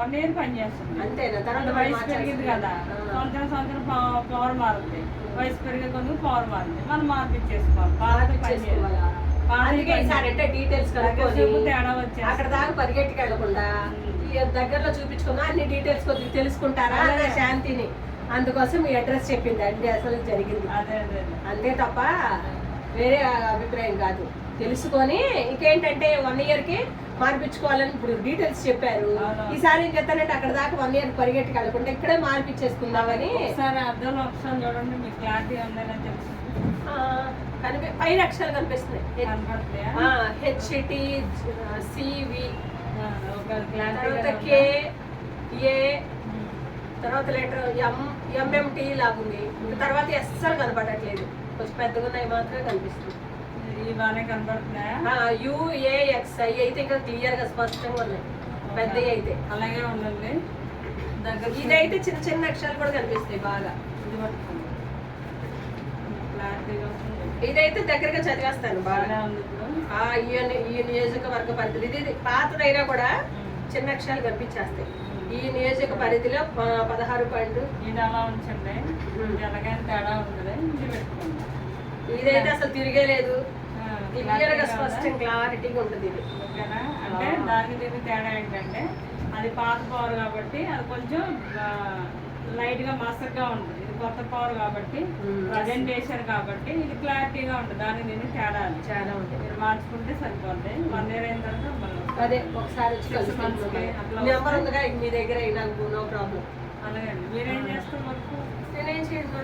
1 year పని చేస్తుంది అంతేనా? తర్వాత వయసు పెరిగింది కదా, సంవత్సరం పవర్ మారుతుంది. వయసు పెరిగే కొద్దిగా పవర్ మారుతుంది, మనం మార్పిచ్చేసుకోవాలి. అందుకే ఈసారి అంటే డీటెయిల్స్ తేడా వచ్చేది అక్కడ దాకా పరిగెట్టుకు వెళ్ళకుండా దగ్గరలో చూపించుకున్నా అన్ని డీటెయిల్స్ కొద్దిగా తెలుసుకుంటారా అదే శాంతిని. అందుకోసం మీ అడ్రస్ చెప్పింది అండి, అసలు జరిగింది అదే అంతే తప్ప వేరే అభిప్రాయం కాదు. తెలుసుకొని ఇంకేంటంటే 1 ఇయర్కి మార్పించుకోవాలని ఇప్పుడు డీటెయిల్స్ చెప్పారు. ఈసారి ఏం చెప్తానంటే అక్కడ దాకా 1 ఇయర్ పరిగెట్టుకు వెళ్ళకుండా ఇక్కడే మార్పించేసుకుందామని. ఒకసారి అర్థంలో ఒకసారి చూడండి, మీకు క్లారిటీ ఉందని తెలుసు. పైన అక్షరాలు కనిపిస్తున్నాయి, హెచ్టి సివి తర్వాత కే ఏ తర్వాత లెటర్ ఎంఎంటి లాగుంది. తర్వాత ఎస్ఎల్ కనపడట్లేదు, కొంచెం పెద్దగా ఉన్నాయి మాత్రమే కనిపిస్తుంది. బాగానే కనపడుతున్నాయా? యుఏఎక్స్ఐ అయితే ఇంకా క్లియర్ గా స్పష్టంగా ఉన్నాయి, పెద్దవి అయితే అలాగే ఉండండి. దగ్గర ఇదైతే చిన్న చిన్న అక్షరాలు కూడా కనిపిస్తాయి బాగా. ఇది పట్టుకోండి, క్లారిటీగా ఉంటుంది. ఇదైతే దగ్గరగా చదివేస్తాను బాగా. ఈ నియోజకవర్గ పరిధిలో ఇది పాతదైనా కూడా చిన్న అక్షరాలు కనిపించేస్తాయి. ఈ నియోజక పరిధిలో 16 పాయింట్లు. ఇది అలా ఉంచండి, ఎలాగైనా తేడా ఉంటుంది. ఇది పెట్టుకోండి. ఇదైతే అసలు తిరిగే లేదు, క్లియర్ గా స్పష్టం క్లారిటీగా ఉంటుంది ఇది. ఓకేనా? అంటే దానికి దీనికి తేడా ఏంటంటే అది పాత పవర్ కాబట్టి అది కొంచెం లైట్ గా మసగ్గా ఉంటుంది. ఇది కొత్త పవర్ కాబట్టి ప్రజెంటేషన్ కాబట్టి ఇది క్లారిటీగా ఉంటుంది. దానికి దీనికి తేడా చాలా ఉంటుంది. మీరు మార్చుకుంటే సరిపోద్ది. 1 ఇయర్ అయిన తర్వాత అదే ఒకసారి నెంబర్ ఉందిగా మీ దగ్గర, నాకు నో ప్రాబ్లం. అలాగే మీరేం చేస్తారు? నేనేం చేయను.